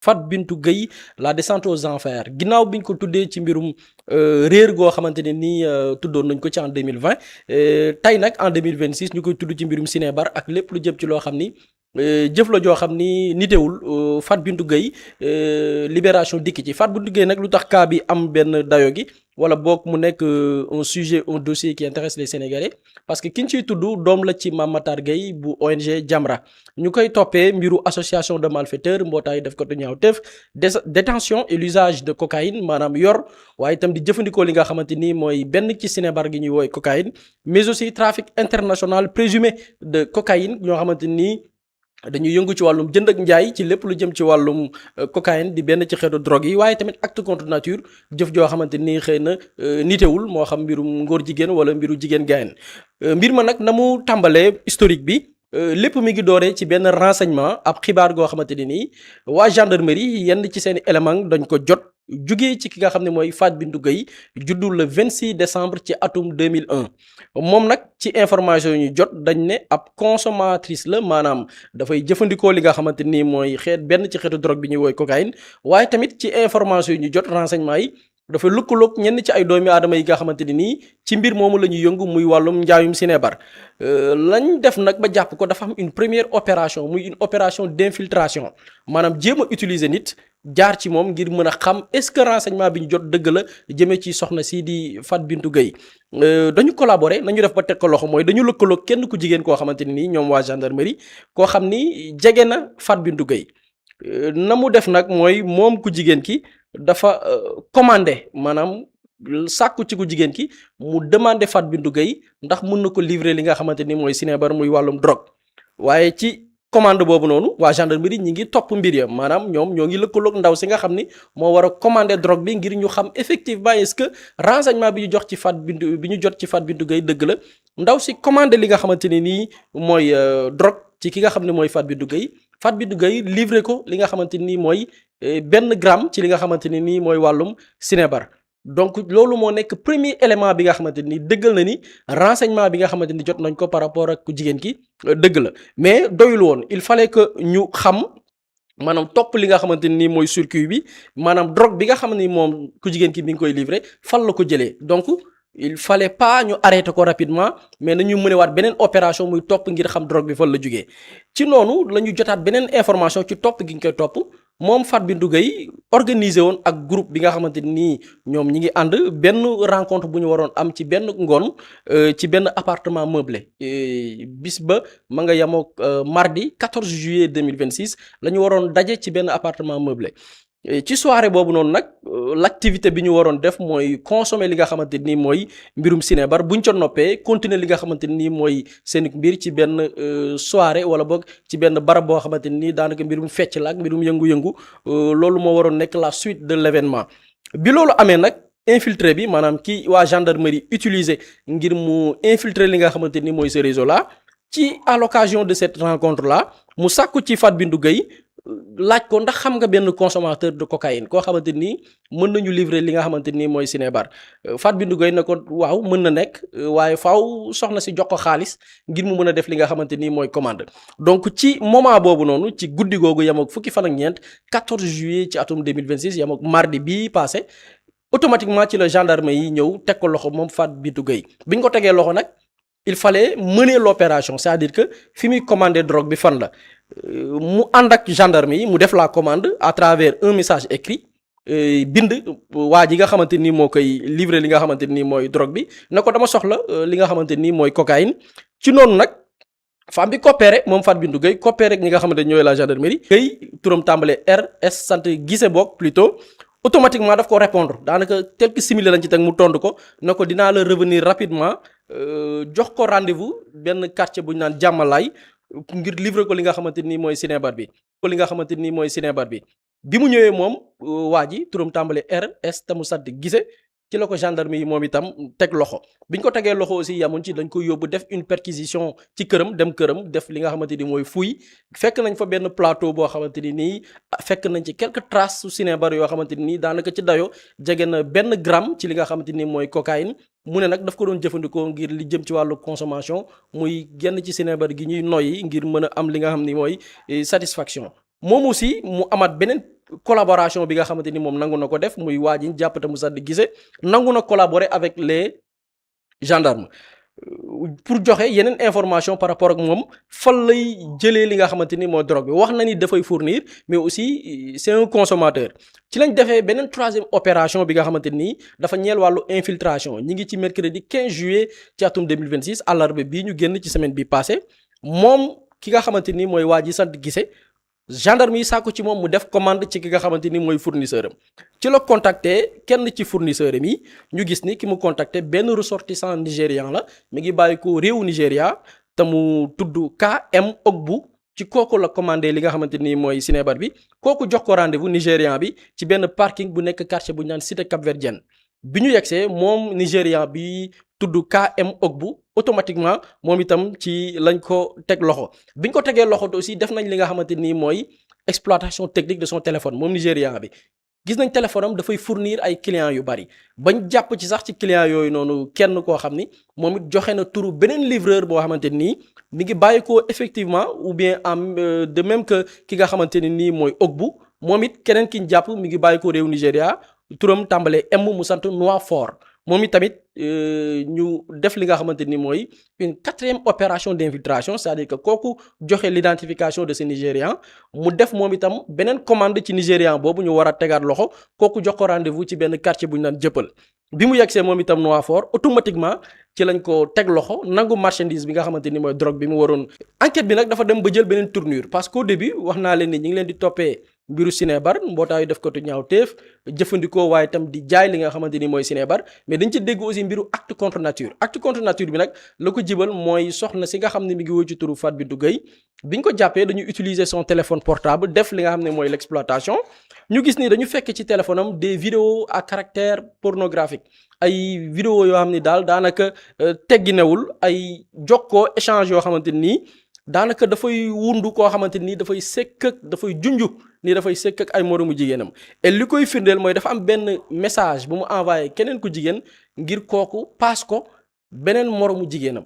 Fat Bintou Gueye la descente aux enfers ginnaaw biñ ko tuddee ci mbirum réer goo xamante ne nii tuddoon nañ ko ci en 2020 tey nag en 2026 ñu koy tudd ci mbirum Sinébar ak lépp lu jëm ci loo xam ni jëf la joo xam ni nitewul Fat Bintou Gueye libération dikk ci Fat Bintou Gueye nag lu tax cas bi am benn dayo gi wala boog mu nekk un sujet un dossier qui intéresse les Sénégalais parce que ki ñu ciy tudd doom la ci Mame Matar Gueye bu ONG Jamra ñu koy toppee mbiru association de malfaiteurs mbootaay def ko te ñaawteef détention et l'usage de cocaïne maanaam yor waaye itam di jëfandikoo li nga xamante ni mooy benn ci Sinébar gi ñuy woowee cocaïne mais aussi trafic international présumé de cocaïne ñoo xamante ni dañuy yëngu ci wàllum jënd ak njaay ci lépp lu jëm ci wàllum cocaïne di benn ci xeetu drogue yi waaye tamit acte contre nature jëf joo xamante ni xëy na nitewul moo xam mbirum ngóor jigéen wala mbiru jigéen gayen mbir ma nag na mu tàmbalee historique bi lépp mi ngi dooree ci benn renseignement ab xibaar goo xamante ni nii waa gendarmerie yenn ci seen élément dañ ko jot jugee ci ki nga xam ne mooy Fat Bintou Gueye juddu le 26 décembre ci atum 2001 moom nag ci information yi ñu jot dañ ne ab consommatrice la maanaam dafay jëfandikoo li nga xamante ni mooy xeet benn ci xeetu drogue bi ñuy woy cocaïne waaye tamit ci information yi ñu jot renseignement yi dafa lëkkaloog ñenn ci ay doomi aadama yi nga xamante ni nii ci mbir moomu la ñuy yëngu muy wàllum njaayum Sinébar lañ def nag ba jàpp ko dafa am une première opération muy une opération d'infiltration maanaam jéem a utiliser nit jaar ci moom ngir mën a xam est-ce que renseignement bi ñu jot dëgg la jëmee ci soxna si di Fat Bintou Gueye dañu collaborer nañu def ba teg ko loxo mooy dañu lëkkaloog kenn ku jigéen koo xamante ni nii ñoom waa gendarmerie koo xam ni jege na Fat Bintou Gueye na mu def nag mooy moom ku jigéen ki dafa commandé maanaam sàkku ci ku jigéen ki mu demandé Fat Bintou Gueye ndax mën na ko livrer li nga xamante ni mooy Sinébar muy wàllum drogue waaye ci commande boobu noonu waa gendarmerie ñi ngi topp mbir ya maanaam ñoom ñoo ngi lëkkaloog ndaw si nga xam ni moo war a commander drogue bi ngir ñu xam effectivement est-ce que renseignement bi ñu jox ci Fat Bintou bi ñu jot ci Fat Bintou Gueye dëgg la ndaw si commandé li nga xamante ne nii mooy drogue ci ki nga xam ne mooy Fat Bintou Gueye Fat Bintou Gueye livré ko li nga xamante ni mooy benn gramme ci li nga xamante ne nii mooy wàllum Sinébar donc loolu moo nekk premier élément bi nga xamante ni dëggal na ni renseignement bi nga xamante ni jot nañ ko par rapport ak ku jigéen ki dëgg la mais doyul woon il fallait que ñu xam maanaam topp li nga xamante ni mooy circuit bi maanaam drogue bi nga xam ni moom ku jigéen ki mi ngi koy livré fan la ko jëlee donc il fallait pas ñu arrêter ko rapidement mais nañu mënewaat beneen opération muy topp ngir xam drogue bi fan la jugee ci noonu la ñu jotaat beneen information ci topp gi ñu koy topp moom Fat Bintou Gueye organisé woon ak groupe bi nga xamante nii ñoom ñi ngi ànd benn rencontre bu ñu waroon am ci benn ngoon ci benn appartement meublé bis ba ma nga yemook mardi 14 juillet 2026 la ñu waroon daje ci benn appartement meublé ci soirée boobu noonu nag l'activité bi ñu waroon def mooy consommer li nga xamante ni mooy mbirum Sinébar buñ ca noppee continuer li nga xamante ni mooy seen mbir ci benn soirée wala boog ci benn barab boo xamante ni daanaka mbirum fecc la ak mbirum yëngu-yëngu loolu moo waroon nekk la suite de l'événement bi loolu amee nag infiltré bi maanaam ki waa gendarmerie utiliser ngir mu infiltrer li nga xamante ni mooy ce réseau là ci à l'occasion de cette rencontre là mu sàkku ci Fat Bintou Gueye laaj ko ndax xam nga benn consommateur de cocaïne koo xamante ni mën nañu livrer li nga xamante ni mooy Sinébar Fat Bintou Gueye ne ko waaw mën na nekk waaye faaw soxna si jox ko xaalis ngir mu mën a def li nga xamante ni mooy commande donc ci moment boobu noonu ci guddi googu yam ak fukki fan ak ñeent 14 juillet ci atum 2026 yam ak mardi bii passé automatiquement ci la gendarme yi ñëw teg ko loxo moom Fat Bintou Gueye bi ñu ko tegee loxo nag il fallait mener l'opération c'est-à-dire que fi muy commander drogue bi fan la mu ànd ak gendarme yi mu def la commande à travers un message écrit bind waa ji nga xamante ni moo koy livrer li nga xamante ni mooy drogue bi ne ko dama soxla li nga xamante ni mooy cocaïne ci noonu nag femme bi coopéré moom Fat Bintou Gueye coopéré ak ñi nga xamante ni ñooy la gendarmerie Gueye turam tàmbalee RS sant Guissé boog plutôt automatiquement daf ko répondre daanaka quelques simili lañ ci teg mu tontu ko ne ko dinaa la revenir rapidement jox ko rendez-vous benn quartier bu ñu naan jàmmalaay ngir livrer ko li nga xamante ni mooy Sinébar bi bi mu ñëwee moom waa ji turam tàmbale RS te mu sant Guissé ci la ko gendarme yi moom itam teg loxo biñ ko tegee loxo aussi yamuñ ci dañ ko yóbbu def une perquisition ci këram def li nga xamante ni mooy fouille fekk nañ fa benn plateau boo xamante ni nii fekk nañ ci quelques traces su Sinébar yoo xamante ni nii daanaka ci dayo jege na benn gramme ci li nga xamante ni mooy cocaïne mu ne nag daf ko doon jëfandikoo ngir li jëm ci wàllu consommation muy genn ci Sinébar gi ñuy noyyi ngir mën a am li nga xam ni mooy satisfaction moom aussi mu amaat beneen collaboration bi nga xamante ni moom nangu na ko def muy waa ji jàppate mu sax di gisee nangu na collaborer avec les gendarmes pour joxe yeneen information par rapport ak moom fan lay jëlee li nga xamante ni moo drogue bi wax na ni dafay fournir mais aussi c'est un consommateur ci lañ defee beneen troisième opération bi nga xamante ni dafa ñeel wàllu infiltration ñi ngi ci mercredi 15 juillet ci atum 2026 àllarba bii ñu génn ci semaine bi passé moom ki nga xamante ni mooy waa ji sant gise gendarme yi sàkku ci moom mu def commande ci ki nga xamante ni mooy fournisseur am ci la contacter kenn ci fournisseur am yi ñu gis ni ki mu contacter benn ressortissant nigérian la mi ngi bàyyi ko réewu Nigéria te mu tudd KM Ogbu ci kooku la commandé li nga xamante ni mooy Sinébar bi kooku jox ko rendez-vous nigérian bi ci benn parking bu nekk quartier bu ñu naan cité Cap-Verdienne bi ñu yegsee moom nigérian bi tudd KM Ogbu automatiquement moom itam ci lañ ko teg loxo bi ñu ko tegee loxo aussi def nañ li nga xamante ni mooy exploitation technique de son téléphone moom nigérian bi gis nañ téléphone am dafay fournir ay clients yu bari bañ jàpp ci sax ci clients yooyu noonu kenn koo xam ni moom it joxe na turu beneen livreur boo xamante nii mi ngi bàyyi ko effectivement ou bien de même que ki nga xamante ni nii mooy Ogbu moom it keneen ki ñu jàpp mi ngi bàyyi ko réew Nigéria turam tàmbalee M mu sant Noafor moom it tamit ñu def li nga xamante ni mooy une quatrième opération d'infiltration c'est-à-dire que kooku joxe l'identification de ce Nigérian mu def moom itam beneen commande ci Nigérian boobu ñu war a tegaat loxo kooku jox ko rendez-vous ci benn quartier bu ñu naan jëppal bi mu yegsee moom itam Noafor automatiquement ci lañ ko teg loxo nangu marchandise bi nga xamante ni mooy drogue bi mu waroon. enquête bi nag dafa dem ba jël beneen tournure parce qu'au début wax naa leen ni ñu ngi leen di toppee mbiru Sinébar mbootaayu def ko tu ñaaw téef jëfandikoo waaye itam di jaay li nga xamante ni mooy Sinébar mais dañ ci dégg aussi mbiru acte contre nature bi nag la ko jibal mooy soxna si nga xam ne mi ngi woo ci turu Fatou Bintou Gueye biñ ko jàppee dañu utiliser son téléphone portable def li nga xam ne mooy l'exploitation ñu gis ni dañu fekk ci téléphone am des vidéos à caractère pornographique ay vidéo yoo xam ni daal daanaka tegginewul ay jokkoo échange yoo xamante nii daanaka dafay wundu koo xamante nii dafay sëkk ak dafay junju ni dafay sëkk ak ay moromu jigéenam et li koy firndeel mooy dafa am benn message bu mu envoyé keneen ku jigéen ngir kooku paas ko beneen moromu jigéenam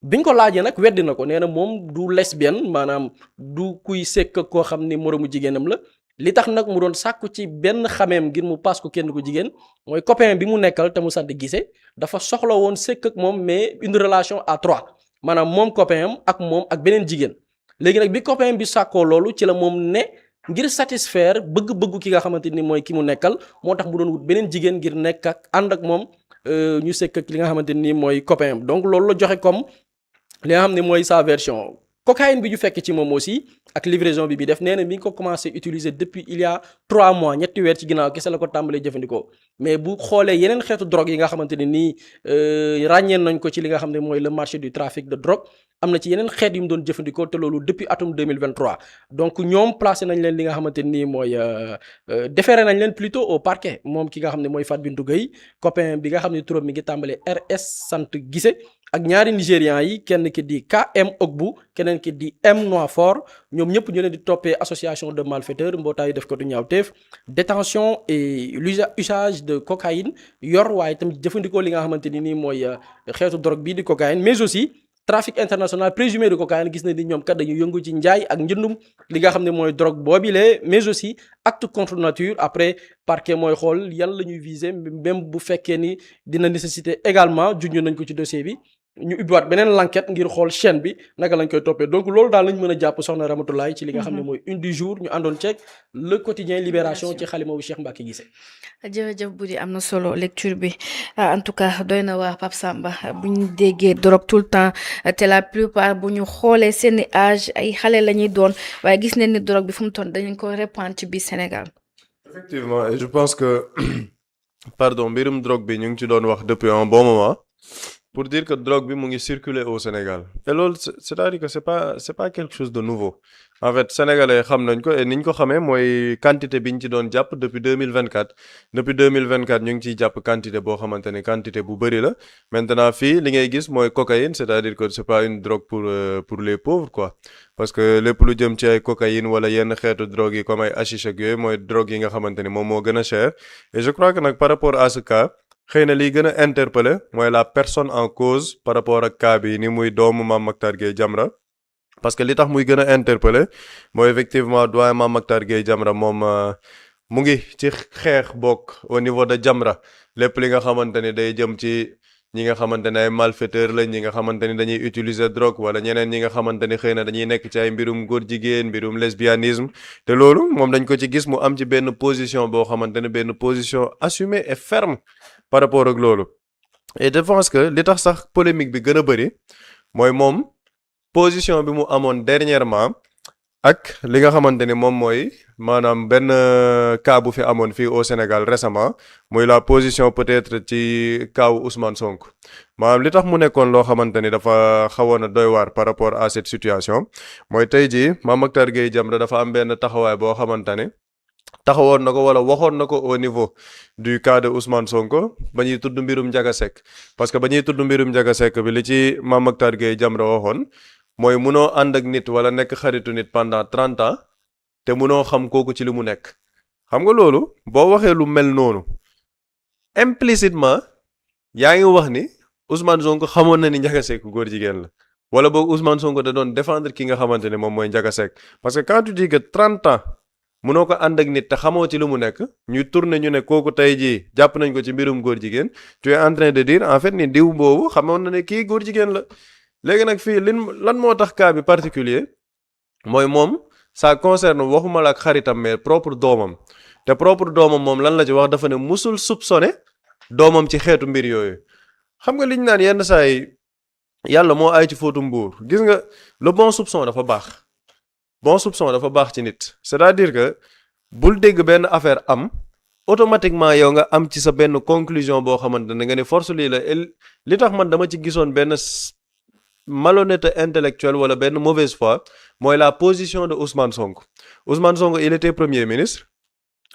biñ ko laajee nag weddi na ko nee na moom du lesbienne maanaam du kuy sëkk ak koo xam ni moromu jigéenam la li tax nag mu doon sàkku ci benn xameem ngir mu paas ko kenn ku jigéen mooy copain bi mu nekkal te mu sant gise dafa soxla woon sëkk ak moom mais une relation à trois maanaam moom copain am ak moom ak beneen jigéen léegi nag bi copain bi sàkkoo loolu ci la moom ne ngir satisfaire bëgg-bëggu ki nga xamante ni mooy ki mu nekkal moo tax mu doon wut beneen jigéen ngir nekk ak ànd ak moom ñu sëkk ak li nga xamante ni mooy copain am donc loolu la joxe comme li nga xam ne mooy sa version. cocaïne bi ñu fekk ci moom aussi ak livraison bi def nee na mi ngi ko commencé utiliser depuis il y a 3 mois ñetti weer ci ginnaaw kese la ko tàmbalee jëfandikoo mais bu xoolee yeneen xeetu drogue yi nga xamante ne nii ràññeen nañ ko ci li nga xam ne mooy le marché du trafic de drogue am na ci yeneen xeet yu mu doon jëfandikoo te loolu depuis atum 2023 donc ñoom placé nañ leen li nga xamante nii mooy déféré nañ leen plutôt au parquet moom ki nga xam ne mooy Fatou Bintou Gueye copain bi nga xam ne turam mi ngi tàmbalee RS sant Gissé ak ñaari nigérians yi kenn ki di KM Ogbu keneen ki di M Noafor ñoom ñëpp ñu leen di toppee association de malfaiteurs mbootaayu def ko du ñaawteef détention et usage de cocaïne yor waaye itam jëfandikoo li nga xamante ni nii mooy xeetu drogue bii di cocaïne mais aussi trafic international présumé de cocaïne gis na ni ñoom kat dañu yëngu ci njaay ak njëndum li nga xam ne mooy drogue boobilee mais aussi acte contre nature après parquet mooy xool yan la ñuy viser même bu fekkee ni dina nécessiter également junj nañ ko ci dossier bi ñu ubbiwaat beneen l'enquête ngir xool chaîne bi naka lañ koy toppee donc loolu daal lañ mën a jàpp soxna Ramatoulaye ci li nga xam ne mooy une du jour ñu àndoon ceeg le quotidien Libération ci xalima wu Cheikh Mbacké Guissé. jërëjëf Boudy am na solo lecture bi en tout cas doy na waar Pape Samba bu ñu déggee drogue tout le temps te la plupart bu ñu xoolee seeni âge ay xale la ñuy doon waaye gis nañ ni drogue bi fu mu toll dañu ko répandre ci biir Sénégal. effectivement et je pense que pardon mbirum drogue bi ñu ngi ci doon wax depuis un bon moment. pour dire que drogue bi mu ngi circuler au Sénégal et loolu c'est-à-dire que c'est pas quelque chose de nouveau en fait sénégalais xam nañ ko et niñ ko xamee mooy quantité bi ñu ci doon jàpp depuis 2024 ñu ngi ciy jàpp quantité boo xamante ne quantité bu bëri la maintenant fii li ngay gis mooy cocaïne c'est-à-dire que c'est pas une drogue pour les pauvres quoi parce que lépp lu jëm ci ay cocaïne wala yenn xeetu drogue yi comme ay hashish ak yooyu mooy drogue yi nga xamante ne moom moo gën a cher et je crois que nag par rapport à ce cas xëy na liy gën a interpellé mooy la personne en cause par rapport ak cas bi ni muy doomu Mame Mactar Gueye Jamra parce que li tax muy gën a interpellé mooy effectivement doyen Mame Mactar Gueye Jamra moom mu ngi ci xeex bokk au niveau de Jamra lépp li nga xamante ni day jëm ci ñi nga xamante ne ay malfaiteurs lañ ñi nga xamante ni dañuy utiliser drogue wala ñeneen ñi nga xamante ni xëy na dañuy nekk ci ay mbirum góor jigéen mbirum lesbianisme te loolu moom dañ ko ci gis mu am ci benn position boo xamante ne benn position assumée et ferme par rapport ak loolu et je pense que li tax sax polémique bi gën a bëri mooy moom position bi mu amoon dernièrement ak li nga xamante ni moom mooy maanaam benn cas bu fi amoon fii au Sénégal récemment muy la position peut-être ci cas wu Ousmane Sonko maanaam li tax mu nekkoon loo xamante ni dafa xawoon a doy waar par rapport à cette situation mooy tey jii Mame Mactar Gueye Jamra dafa am benn taxawaay boo xamante ne taxawoon na ko wala waxoon na ko au niveau du cas de Ousmane Sonko ba ñuy tudd mbirum Ndiaga Seck parce que ba ñuy tudd mbirum Ndiaga Seck bi li ci Mame Mactar Gueye Jamra waxoon mooy munoo ànd ak nit wala nekk xaritu nit pendant 30 ans te munoo xam kooku ci li mu nekk xam nga loolu boo waxee lu mel noonu implicitement yaa ngi wax ni Ousmane Sonko xamoon na ni Ndiaga Seck góor jigéen la wala boog Ousmane Sonko da doon défendre ki nga xamante ne moom mooy Ndiaga Seck parce que quand tu dis que 30 ans munoo ko ànd ak nit te xamoo ci li mu nekk ñuy tourner ñu ne kooku tey jii jàpp nañ ko ci mbirum góor jigéen tu es en train de dire en fait ni diw boobu xamoon na ne kii góor jigéen la. léegi nag fii lan moo tax cas bi particulier mooy moom ça concerne waxuma la ak xaritam mais propre doomam te propre doomam moom lan la ci wax dafa ne musul soupçonné doomam ci xeetu mbir yooyu xam nga liñ naan yenn saa yi yàlla moo ay ci fóotu mbuur gis nga le bon soupçon dafa baax ci nit c'est-à-dire que bul dégg benn affaire am automatiquement yow nga am ci sa benn conclusion boo xamante ne nga ne force lii la li tax man dama ci gisoon benn malhonnêteté intellectuelle wala benn mauvaise foi mooy la position de Ousmane Sonko il était premier ministre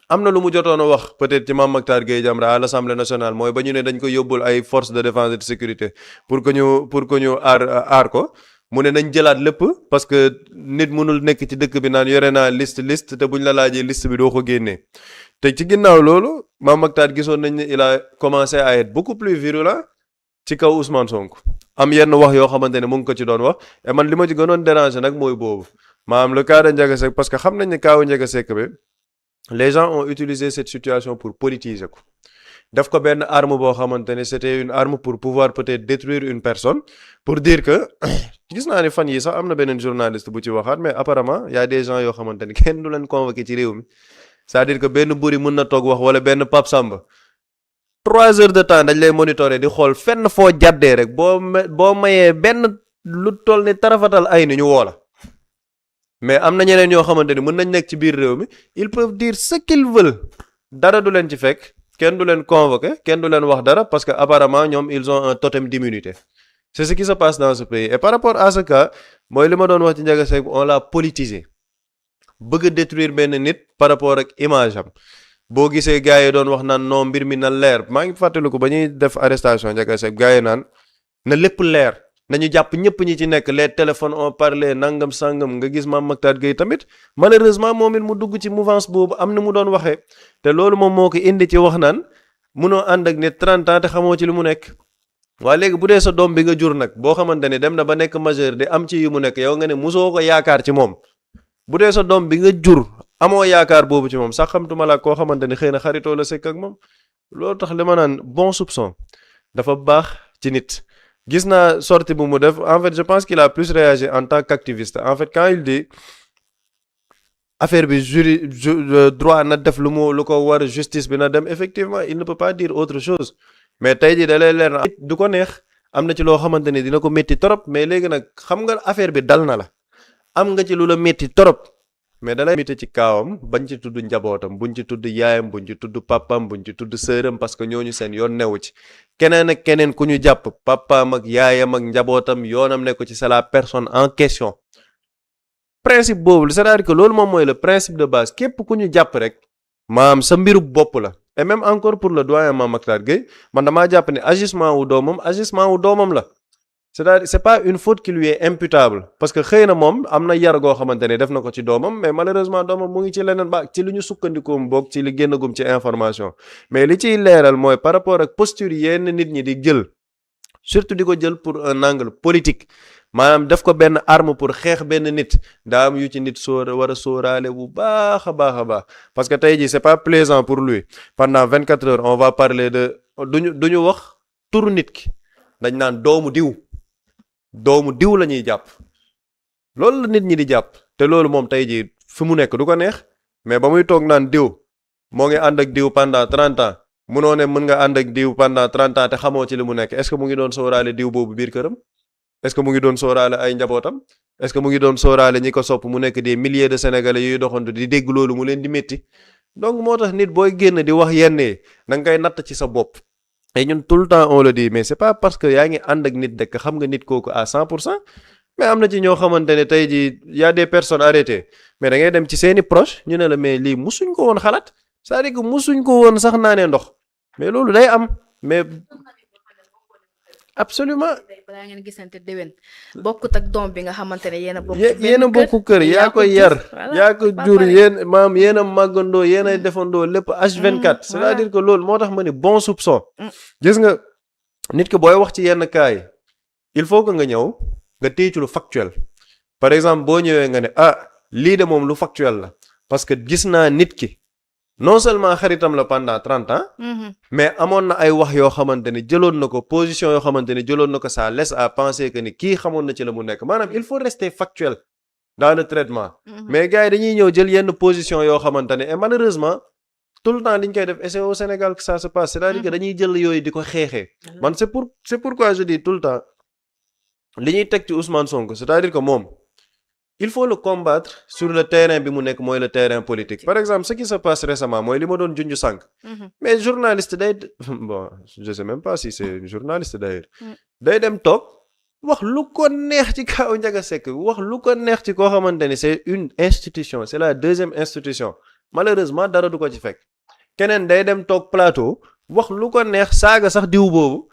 am na lu mu jotoon a wax peut-être ci Mame Mactar Gueye Jamra à l'Assemblée nationale mooy ba ñu ne dañ ko yóbbul ay forces de défense et de sécurité pour que ñu aar ko mu ne nañ jëlaat lépp parce que nit mënul nekk ci dëkk bi naan yore naa liste te buñ la laajee liste bi doo ko génnee te ci ginnaaw loolu Mame Mactar gisoon nañ ne il a commencé à être beaucoup plus virulent ci kaw Ousmane Sonko am yenn wax yoo xamante ne mu ngi ko ci doon wax et man li ma ci gënoon déranger nag mooy boobu maanaam le cas de Ndiaga Seck parce que xam nañ ne kaawu Ndiaga Seck bi les gens ont utilisé cette situation pour politiser ko def ko benn arme boo xamante ne c'était une arme pour pouvoir peut-être détruire une personne pour dire que gis naa ne fan yi sax am na beneen journaliste bu ci waxaat mais apparemment y a des gens yoo xamante ne kenn du leen convoqué ci réew mi c'est-à-dire que benn buri mën na toog wax wala benn Pape Samba 3 heures de temps dañ lay monitorer di xool fenn foo jàddee rek boo mayee benn lu toll ni tarafatal ay ni ñu woo la mais am na ñeneen ñoo xamante ni mën nañ nekk ci biir réew mi ils peuvent dire ce qu'ils veulent dara du leen ci fekk kenn du leen convoquer kenn du leen wax dara parce que apparemment ñoom ils ont un totem d'immunité c'est ce qui se passe dans ce pays et par rapport à ce cas mooy li ma doon wax ci Ndiaga Seck on l'a politisé bëgg a détruire benn nit par rapport ak image am boo gisee gars yi doon wax naan non mbir mi na leer maa ngi fàttaliku ba ñuy def arrestation Ndiaga Seck gars yi naan na lépp leer nañu jàpp ñëpp ñi ci nekk les téléphones ont parlé nangam sangam nga gis Mame Mactar Gueye tamit malheureusement moom it mu dugg ci mouvance boobu am na mu doon waxee te loolu moom moo ko indi ci wax naan munoo ànd ak nit 30 ans te xamoo ci li mu nekk. waa léegi bu dee sa doom bi nga jur nag boo xamante ne dem na ba nekk majeur di am ci yu mu nekk yow nga ne musoo ko yaakaar ci moom bu dee sa doom bi nga jur amoo yaakaar boobu ci moom sax xamtuma la koo xamante ne xëy na xaritoo la sekk ak moom loolu tax li ma naan bon soupçon dafa baax ci nit. gis naa sortie bu mu def en fait je pense qu'il a plus réagi en tant qu'activiste en fait quand il dit affaire bi droit na def lu ko war justice bi na dem effectivement il ne peut pas dire autre chose mais tey jii da lay leer na du ko neex am na ci loo xamante ne dina ko métti torop mais léegi nag xam nga affaire bi dal na la am nga ci lu la métti torop mais da lay métti ci kaawam bañ ci tudd njabootam buñ ci tudd yaayam buñ ci tudd papam buñ ci tudd sëram parce que ñooñu seen yoon newu ci keneen ak keneen ku ñu jàpp papaam ak yaayam ak njabootam yoonam nekku ci c'est la personne en question principe boobu c'est-à-dire que loolu moom mooy le principe de base képp ku ñu jàpp rek maam sa mbiru bopp la et même encore pour le doyen Mame Mactar Gueye man damaa jàpp ne agissement wu doomam la c'est-à-dire c'est pas une faute qui lui est imputable parce que xëy na moom am na yar goo xamante ne def na ko ci doomam mais malheureusement doomam mu ngi ci leneen ba ci li ñu sukkandikoom boog ci li génnagum ci information mais li ciy leeral mooy par rapport ak posture yenn nit ñi di jël surtout di ko jël pour un angle politique maanaam def ko benn arme pour xeex benn nit daa am yu ci nit war a sóoraale bu baax a baax parce que tey jii c'est pas plaisant pour lui pendant 24 heures on va parler de duñu wax turu nit ki dañ naan doomu diw la ñuy jàpp loolu la nit ñi di jàpp te loolu moom tey jii fi mu nekk du ko neex mais ba muy toog naan diw moo ngi ànd ak diw pendant 30 ans munoo ne mën nga ànd ak diw pendant 30 ans te xamoo ci li mu nekk est-ce que mu ngi doon sóoraale diw boobu biir këram est-ce que mu ngi doon sóoraale ay njabootam est-ce que mu ngi doon sóoraale ñi ko sopp mu nekk des milliers de sénégalais yuy doxantu di dégg loolu mu leen di métti donc moo tax nit booy génn di wax yenn yi da nga koy natt ci sa bopp et ñun tout le temps on le dit mais c'est pas parce que yaa ngi ànd ak nit dekk xam nga nit kooku à 100% mais am na ci ñoo xamante ne tey jii y a des personnes arrêtées mais da ngay dem ci seeni proche ñu ne la mais lii musuñ ko woon xalaat c'est-à-dire que musuñ ko woon sax naanee ndox mais loolu day am mais absolument balaa ngeen gisante déwén bokkut ak doom bi nga xamante ne yéen a bokk yéen a bokk kër yaa ko yar yaa ko jur yéen maam yéen a màggandoo yéen a defandoo lépp H24 c'est-à-dire que loolu moo tax ma ni bon soupçon gis nga nit ki booy wax ci yenn cas yi il faut que nga ñëw nga téye ci lu factuel par exemple boo ñëwee nga ne lii de moom lu factuel la parce que gis naa nit ki non seulement xaritam la pendant 30 ans mais amoon na ay wax yoo xamante ne jëloon na ko position yoo xamante ne jëloon na ko ça laisse à penser que ni kii xamoon na ci la mu nekk maanaam il faut rester factuel dans le traitement mais gars yi dañuy ñëw jël yenn position yoo xamante ne et malheureusement tout le temps liñ koy def et c'est au Sénégal que ça se passe c'est-à-dire que dañuy jël yooyu di ko xeexee man c'est pourquoi je dis tout le temps li ñuy teg ci Ousmane Sonko c'est-à-dire que moom il faut le combattre sur le terrain bi mu nekk mooy le terrain politique par exemple ce qui se passe récemment mooy li ma doon junj sànq mais journaliste day bon je sais même pas si c'est journaliste d'ailleurs day dem toog wax lu ko neex ci kaw Ndiaga Seck wax lu ko neex ci koo xamante ni c'est une institution c'est la deuxième institution malheureusement dara du ko ci fekk keneen day dem toog plateau wax lu ko neex saaga sax diw boobu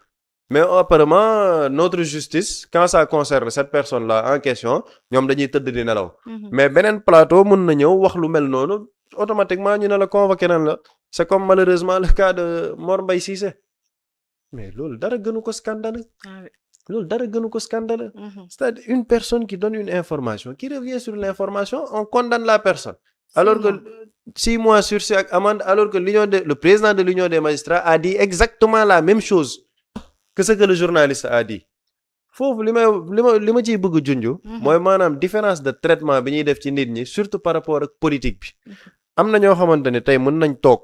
mais apparemment notre justice quand ça concerne cette personne-là en question ñoom dañuy tëdd di nelaw mais beneen plateau mën na ñëw wax lu mel noonu automatiquement ñu ne la convoqué nañ la c'est comme malheureusement le cas de Mor Mbaye Cissé mais loolu dara gënu ko scandaleux c'est-à-dire une personne qui donne une information qui revient sur l'information on condamne la personne alors que 6 mois sursis ak amende alors que le président de l'Union des magistrats a dit exactement la même chose que ce que le journaliste a dit foofu li ma ciy bëgg junju mooy maanaam différence de traitement bi ñuy def ci nit ñi surtout par rapport ak politique bi am na ñoo xamante ne tey mën nañ toog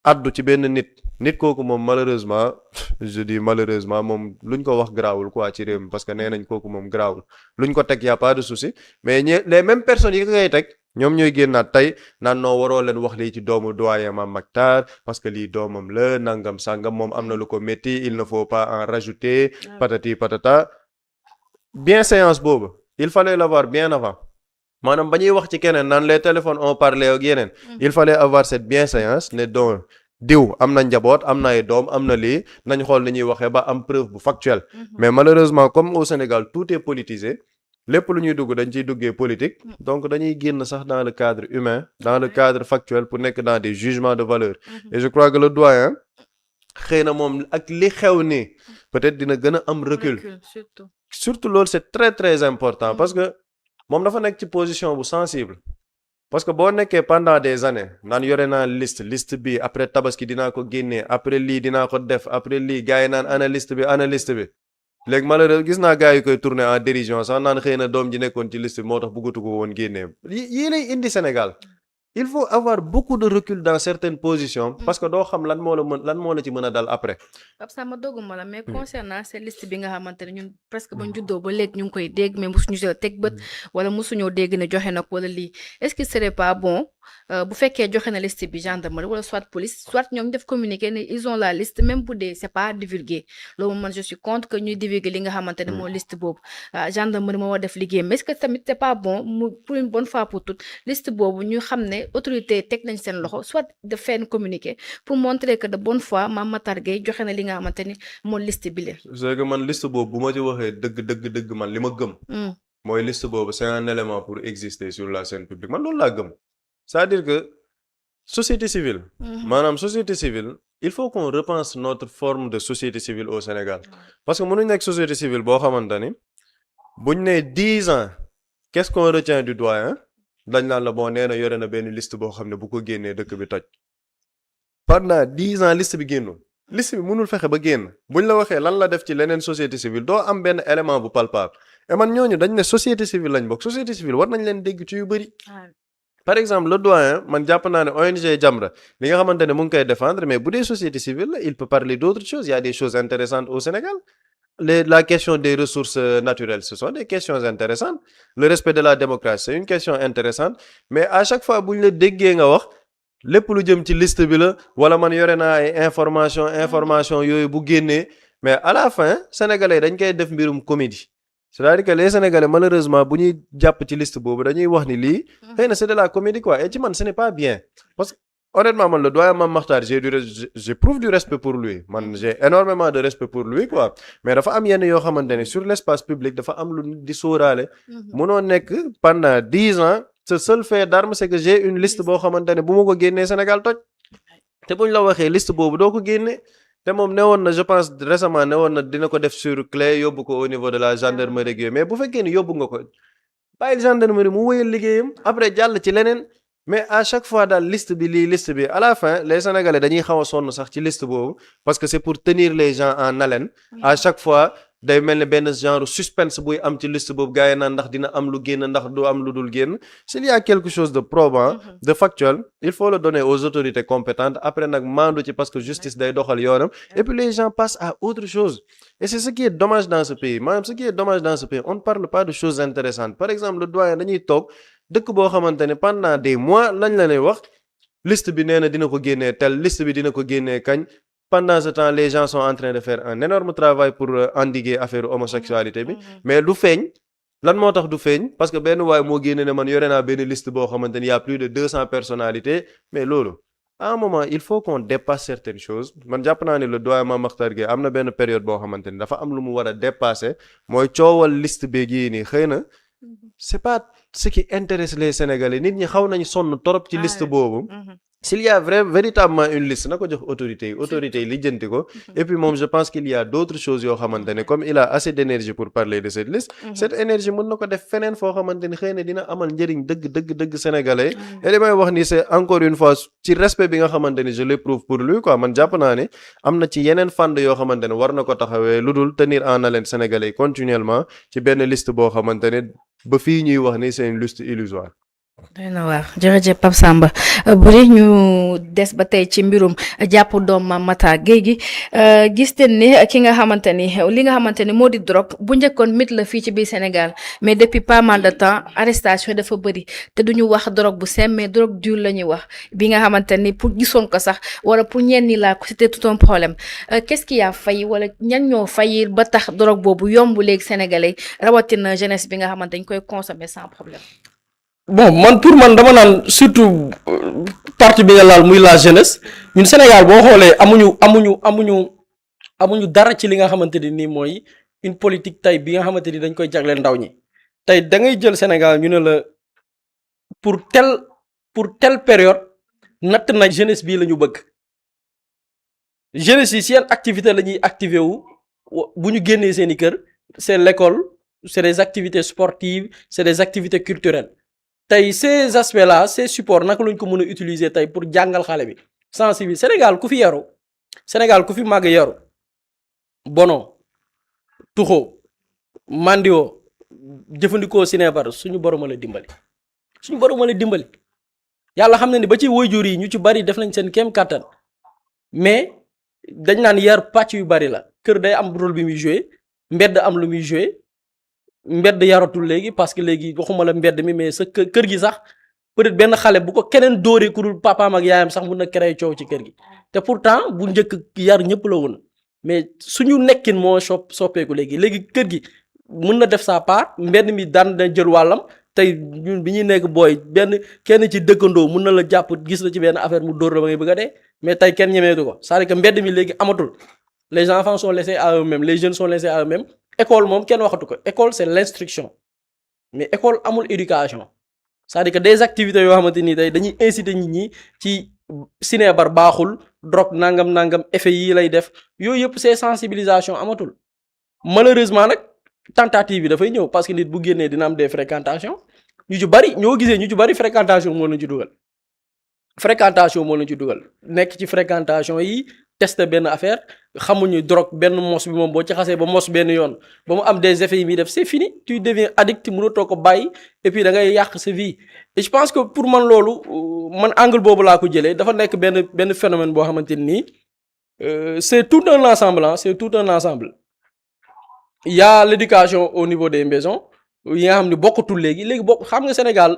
addu ci benn nit kooku moom malheureusement je dis malheureusement moom luñ ko wax garaawul quoi ci réew mi parce que nee nañ kooku moom garaawul luñ ko teg y a pas de souci mais les mêmes personnes yi ko koy teg ñoom ñooy génnaat tey naan noo waroo leen wax lii ci doomu doyen Mame Mactar parce que lii doomam la nangam sangam moom am na lu ko métti il ne faut pas en rajouter patati patata bienséance boobu il fallait l'avoir bien avant maanaam ba ñuy wax ci keneen naan les téléphones ont parlé ak yeneen il fallait avoir cette bienséance ne donc diw am na njaboot am na ay doom am na lii nañ xool ni ñuy waxee ba am preuve bu factuelle mais malheureusement comme au Sénégal tout est politisé lépp lu ñuy dugg dañ ciy duggee politique donc dañuy génn sax dans le cadre humain dans le cadre factuel pour nekk dans des jugements de valeur et je crois que le doyen xëy na moom ak li xew nii peut-être dina gën a am recul surtout loolu c'est très très important parce que moom dafa nekk ci position bu sensible parce que boo nekkee pendant des années naan yore naa liste bi après tabaski dinaa ko génnee après lii dinaa ko def après lii gars yi naan ana liste bi léegi malheureusement gis naa gars yi koy tourner en dérision sax naan xëy na doom ji nekkoon ci liste bi moo tax bëggatu ko woon génnee yii lay indi Sénégal il faut avoir beaucoup de recul dans certaines positions parce que doo xam lan moo la ci mën a dal après. Pape Samba dogguma la mais concernant cette liste bi nga xamante ne ñun presque ba ñu juddoo ba léegi ñu ngi koy dégg mais mosuñu see teg bët wala mosuñoo dégg ne joxe na ko wala lii est-ce que ce serait pas bon bu fekkee joxe na liste bi gendarmerie wala soit police soit ñoom ñu def communiqué ne ils ont la liste même bu dee c'est pas divulgué loolu man je suis contre que ñuy divulguer li nga xamante ne moo liste boobu gendarmerie moo war def liggéey mais est-ce que tamit c'est pas bon mu pour une bonne fois pour toutes liste boobu ñu xam ne autorité teg nañ seen loxo soit de faire communiqué pour montrer que de bonne foi Mame Mactar Gueye joxe na li nga xamante ni moo liste bi la. c'est que man liste boobu bu ma ci waxee dëgg man li ma gëm. mooy liste boobu c'est un élément pour exister sur la scène publique man loolu laa gëm. c'est-à-dire que société civile. maanaam société civile il faut qu'on repense notre forme de société civile au Sénégal parce que mënuñ nekk société civile boo xamante ni buñ nee 10 ans qu'est-ce qu'on retient du doyen dañ naan la bon nee na yore na benn liste boo xam ne bu ko génnee dëkk bi toj pendant 10 ans liste bi génnul liste bi mënul fexe ba génn buñ la waxee lan la def ci leneen société civile doo am benn élément bu palpable et man ñooñu dañ ne société civile lañ bokk société civile war nañ leen dégg ci yu bëri. par exemple le doyen man jàpp naa ne ONG Jamra li nga xamante ne mu ngi koy défendre mais bu dee société civile la il peut parler d'autres choses il y a des choses intéressantes au Sénégal la question des ressources naturelles ce sont des questions intéressantes le respect de la démocratie c'est une question intéressante mais à chaque fois bu ñu la déggee nga wax lépp lu jëm ci liste bi la wala man yore naa ay information yooyu bu génnee mais à la fin sénégalais dañ koy def mbirum comédie c'est-à-dire que les sénégalais malheureusement bu ñuy jàpp ci liste boobu dañuy wax ni lii xëy na c'est de la comédie quoi et ci man ce n'est pas bien parce que honnêtement man le doyen Mame Makhtar j'éprouve du respect pour lui man j'ai énormément de respect pour lui quoi mais dafa am yenn yoo xamante ne sur l'espace public dafa am lu di sóoraale mënoo nekk pendant 10 ans ce seul fait d'arme c'est que j'ai une liste boo xamante ne bu ma ko génnee Sénégal toj te buñ la waxee liste boobu doo ko génnee te moom ne woon na je pense récemment ne woon na dina ko def sur clé yóbbu ko au niveau de la gendarmerie yooyu mais bu fekkee ni yóbbu nga ko bàyyil gendarmerie mu wëyal liggéeyam après jàll ci leneen mais à chaque fois daal liste bi lii liste bi à la fin les sénégalais dañuy xaw a sonn sax ci liste boobu parce que c'est pour tenir les gens en haleine à chaque fois day mel ne benn genre suspense buy am ci liste boobu gars yi naan ndax dina am lu génn ndax du am lu dul génn s'il y a quelque chose de probant de factuel il faut le donner aux autorités compétentes après nag maandu ci parce que justice day doxal yoonam et puis les gens passent à autre chose et c'est ce qui est dommage dans ce pays maanaam ce qui est dommage dans ce pays on ne parle pas de choses intéressantes par exemple le doyen dañuy toog dëkk boo xamante ne pendant des mois lañ la lay wax liste bi nee na dina ko génnee tel liste bi dina ko génnee kañ pendant ce temps les gens sont en train de faire un énorme travail pour endiguer affaire homosexualité bi mais du feeñ lan moo tax du feeñ parce que benn waay moo génne ne man yore naa benn liste boo xamante ni y a plus de 200 personnalités mais loolu à un moment il faut qu'on dépasse certaines choses man jàpp naa ne le doyen Mame Makhtar Gueye am na benn période boo xamante ni dafa am lu mu war a dépasser mooy coowal liste beeg yii nii xëy na c'est pas ce qui intéresse les Sénégalais nit ñi xaw nañu sonn torop ci liste boobu s'il y a véritablement une liste na ko jox autorités yi lijjanti ko et puis moom je pense qu'il y a d'autres choses yoo xamante ne comme il a assez d'énergie pour parler de cette liste cette énergie mën na ko def feneen foo xamante ni xëy na dina amal njëriñ dëgg sénégalais et li may wax ni c'est encore une fois ci respect bi nga xamante ni je l'éprouve pour lui quoi man jàpp naa ne am na ci yeneen fànn yoo xamante ne war na ko taxawee lu dul tenir en haleine sénégalais continuellement ci benn liste boo xamante ne ba fii ñuy wax ni c'est une liste illusoire. doy na waar jërëjëf Pape Samba bu dee ñu des ba tey ci mbirum jàpp doom Mame Makhtar Gueye gi gis nañ ne ki nga xamante ni li nga xamante ni moo di drogue bu njëkkoon mit la fii ci biir Sénégal mais depuis pas mal de temps arrestation dafa bëri te duñu wax drogue bu sem mais drogue dure la ñuy wax bi nga xamante ni pour gisoon ko sax wala pour ñenn ñi laa ko c'était tout un problème qu'est-ce qui a failli wala ñan ñoo faillir ba tax drogue boobu yomb léegi sénégalais rawatina jeunesse bi nga xamante dañ koy consommer sans problème. bon man pour man dama naan surtout partie bi nga laal muy la jeunesse ñun Sénégal boo xoolee amuñu dara ci li nga xamante ni nii mooy une politique tey bi nga xamante ni dañ koy jagleel ndaw ñi tey da ngay jël Sénégal ñu ne la pour telle période natt na jeunesse bii la ñu bëgg jeunesse yi seen activité la ñuy activé wu bu ñu génnee seen i kër c'est l'école c'est des activités sportives c'est des activités culturelles. tey ces aspects là ces supports naka lañ ko mën a utiliser tey pour jàngal xale bi sensibiliser Sénégal ku fi yaru Sénégal ku fi màgg yaru bono tuxoo mandio jëfandikoo sinébar suñu borom la dimbali yàlla xam na ni ba ci waajur yi ñu ci bari def nañ seen kéem kàttan mais dañ naan yar pàcc yu bari la kër day am rôle bi muy jouer mbedd am lu muy jouer mbedd yaratul léegi parce que léegi waxuma la mbedd mi mais sa kër gi sax peut-être benn xale bu ko keneen dóoree ku dul papaam ak yaayam sax mun na créer coow ci kër gi te pourtant bu njëkk yar ñëpp la woon mais suñu nekkin moo soppeeku léegi kër gi mun na def sa part mbedd mi daan na jël wàllam tey ñun bi ñuy nekk booy kenn ci dëkkandoo mun na la jàpp gis la ci benn affaire mu dóor la ba ngay bëgg a dee mais tey kenn ñemeetu ko c'est-à-dire que mbedd mi léegi amatul les enfants sont laissés à eux-mêmes les jeunes sont laissés à eux-mêmes école moom kenn waxatu ko école c'est l'instruction mais école amul éducation c'est-à-dire que des activités yoo xamante ni tey dañuy inciter nit ñi ci sinébar baaxul drogue nangam effet yii lay def yooyu yëpp c'est sensibilisation amatul malheureusement nag tentative bi dafay ñëw parce que nit bu génnee dina am des fréquentations ñu ci bari ñoo gisee ñu ci bari fréquentation moo leen ci dugal nekk ci fréquentation yi tester benn affaire xamuñu drogue benn mos bi moom boo ci xasee ba mos benn yoon ba mu am des effets yi muy def c'est fini tu deviens addict mënatoo ko bàyyi et puis da ngay yàq sa vie et je pense que pour man loolu man angle boobu laa ko jëlee dafa nekk benn phénomène boo xamante ni c'est tout un ensemble il y a l'éducation au niveau des maisons yi nga xam ne bokkatul léegi bokk xam nga Sénégal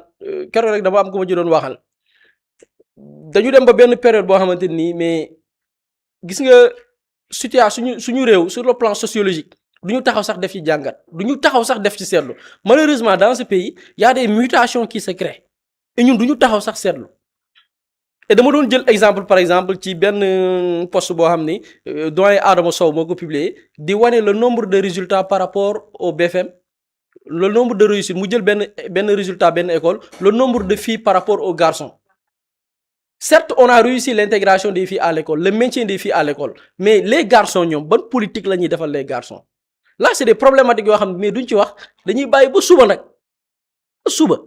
keroog rek dama am ko ma ci doon waxal dañu dem ba benn période boo xamante nii mais gis nga situation suñu réew sur le plan sociologique du ñu taxaw sax def ci jàngat du ñu taxaw sax def ci seetlu malheureusement dans ce pays il y a des mutations qui se créent et ñun du ñu taxaw sax seetlu et dama doon jël exemple par exemple ci benn poste boo xam ni doyen Adama Sow moo ko publié di wane le nombre de résultats par rapport au BFM le nombre de réussites mu jël benn résultat benn école le nombre de filles par rapport aux garçons. Certes, on a réussi l'intégration des filles à l'école, le maintien des filles à l'école. Mais les garçons, ñoom ban politique la ñuy defal les garçons. Là, c'est des problématiques yoo xam ne mais duñ ci wax dañuy bàyyi ba suba nag ba suba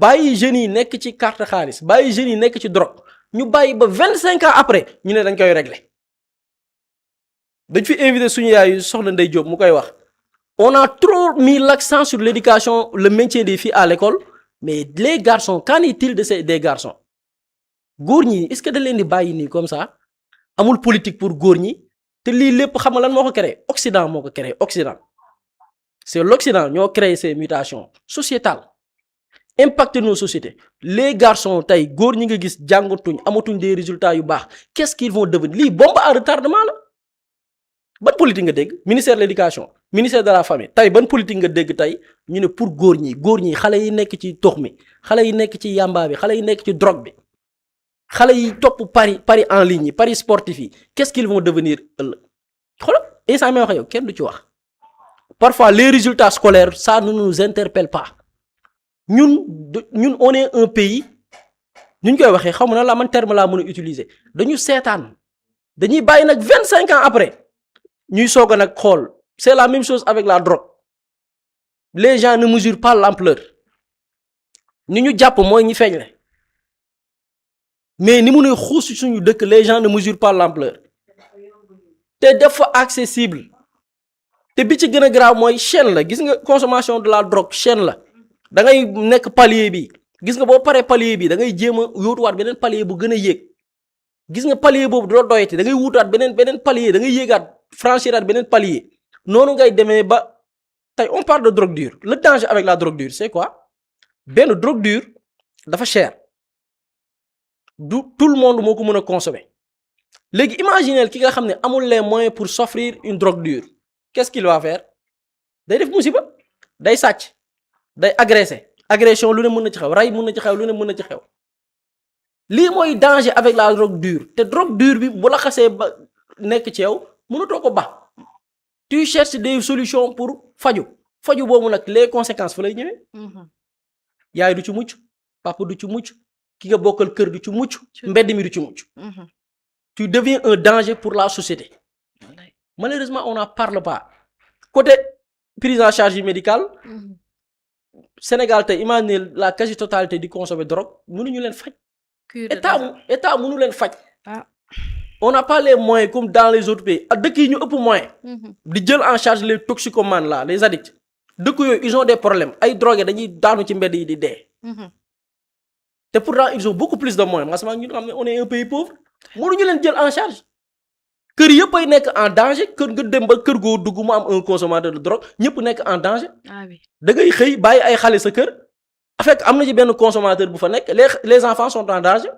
bàyyi jeunes yi nekk ci carte xaalis bàyyi jeunes yi nekk ci drogue ñu bàyyi ba 25 ans après ñu ne dañ koy régler. dañ fi invité suñu yaay soxna Ndeye Diop mu koy wax on a trop mis l'accent sur l'éducation le maintien des filles à l'école mais les garçons qu'en est-il des garçons. góor ñi est-ce que da leen di bàyyi nii comme ça amul politique pour góor ñi te lii lépp xam nga lan moo ko créé Occident moo ko créé Occident c'est l'Occident ñoo créé ces mutations sociétales impacter nos sociétés les garçons tey góor ñi nga gis jàngatuñ amatuñ des résultats yu baax qu'est-ce qu'ils vont devenir lii bombe à retardement la ban politique nga dégg ministère de l'éducation ministère de la famille tey ban politique nga dégg tey ñu ne pour góor ñi xale yi nekk ci tox mi xale yi nekk ci yamba bi xale yi nekk ci drogue bi xale yi topp pari en ligne yi pari sportif yi qu'est-ce qu'ils vont devenir ëllëg xoolal instant may wax yow kenn du ci wax parfois les résultats scolaires ça ne nous interpelle pas ñun on est un pays ñu koy waxee xaw ma na la man terme laa mën a utiliser dañu seetaan dañuy bàyyi nag 25 ans après ñuy soog a nag xool c'est la même chose avec la drogue les gens ne mesurent pas l'ampleur ni ñu jàpp mooy ñi feeñ la mais ni mu ne xuus suñu dëkk les gens ne mesurent pas l'ampleur te dafa accessible te bi ci gën a grave mooy chaîne la gis nga consommation de la drogue chaîne la da ngay nekk palier bi gis nga boo paree palier bi da ngay jéem a yóotuwaat beneen palier bu gën a yéeg gis nga palier boobu du la doyati da ngay wutaat beneen palier da ngay yéegaat franchiraat beneen palier noonu ngay demee ba tey on parle de drogue dure le danger avec la drogue dure c'est quoi benn drogue dure dafa cher. du tout le monde moo ko mën a consommer léegi imaginez ki nga xam ne amul les moyens pour s'offrir une drogue dure qu'est-ce qu'il va faire day def musiba day sàcc day agression lu ne mën na ci xew rey mën na ci xew lu ne mën na ci xew lii mooy danger avec la drogue dure te drogue dure bi bu la xasee ba nekk ci yow mënatoo ko ba tu cherches des solutions pour faju boobu nag les conséquences fa lay ñëwee yaay du ci mucc papa du ci mucc ki nga bokkal kër du ci mucc mbedd mi du ci mucc tu deviens un danger pour la société malheureusement on n'en parle pas côté prise en charge médicale Sénégal tey imaginez la quasi-totalité di consommer drogue mënuñu leen faj état mënu leen faj on n'a pas les moyens comme dans les autres pays ak dëkk yi ñu ëpp moyen di jël en charge les toxicomanes là les addicts dëkk yooyu ils ont des problèmes ay drogués dañuy daanu ci mbedd yi di dee te pourtant ils ont beaucoup plus de moyens parce que ñu xam ne on est un pays pauvre mënuñu leen jël en charge kër yëpp ay nekk en danger kër nga dem ba kër goo dugg mu am un consommateur de drogue ñëpp nekk en danger da ngay xëy bàyyi ay xale sa kër fekk am na ci benn consommateur bu fa nekk les enfants sont en danger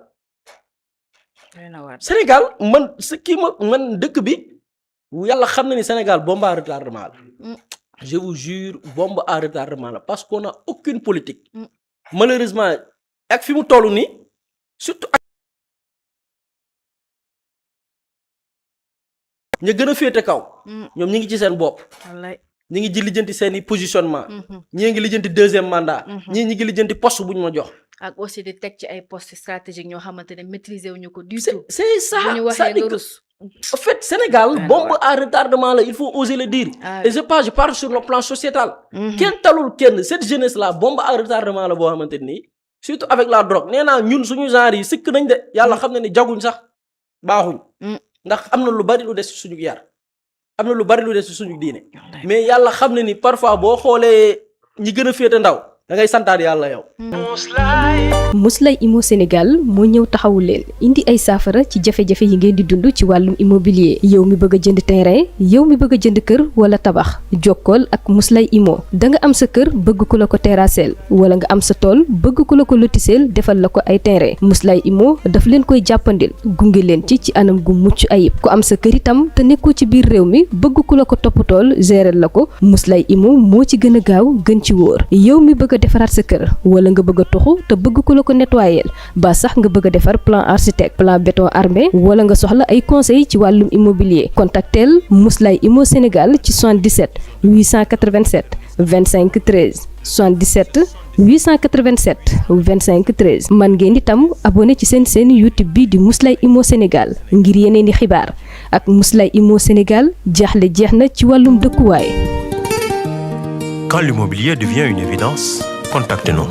Sénégal man dëkk bi yàlla xam na ni Sénégal bombe à retardement la je vous jure bombe à retardement la parce qu'on a aucune politique malheureusement ak fi mu toll nii surtout ña gën a féete kaw ñoom ñi ngi ci seen bopp ñi ngi ji lijjanti seeni positionnement ñii ngi lijjanti deuxième mandat ñii ñi ngi lijjanti poste bu ñu ma jox ak aussi di teg ci ay postes stratégiques ñoo xamante ne maîtriser wuñu ko du c'est tout. c'est ça bu ñu waxee c'est-à-dire nga que rus. en fait Sénégal bombe à retardement la il faut oser le dire. Ah et je parle sur le plan sociétal. kenn talul kenn cette jeunesse là bombe à retardement la boo xamante nii surtout avec la drogue nee naa ñun suñu genre yi sikk nañ de yàlla xam na ni jaguñ sax baaxuñ. ndax am na lu bari lu des ci suñu yar am na lu bari lu des ci suñu diine mais yàlla xam na ni parfois boo xoolee ñi gën a féete ndaw da ngay santaat yàlla yow. Muslay Immo Sénégal moo ñëw taxawu leen indi ay saafara ci jafe-jafe yi ngeen di dund ci wàllum immobilier yow mi bëgg a jënd terrain yow mi bëgg a jënd kër wala tabax jokkool ak Muslay Immo da nga am sa kër bëgg ku la ko terrasseel wala nga am sa tool bëgg ku la ko lotiseel defal la ko ay terrain Muslay Immo daf leen koy jàppandil gunge leen ci anam gu mucc ayib ku am sa kër itam te nekkoo ci biir réew mi bëgg ku la ko toppatool gérer la ko Muslay Immo moo ci gën a gaaw gën ci wóor yow mi bëgg a defaraat sa kër wala nga bëgg a toxu te bëgg ku la ko nettoyer ba sax nga bëgg a defar plan architecte plan béton armé wala nga soxla ay conseil ci wàllum immobilier contactel Muslay Immo Sénégal ci 77 887 25 13 77 887 25 13 man ngeen itam abonné ci seen YouTube bi di Muslay Immo Sénégal ngir yeneen i xibaar ak Muslay Immo Sénégal jaaxle jeex na ci wàllum dëkkuwaay. Quand l'immobilier devient une évidence, contactez-nous.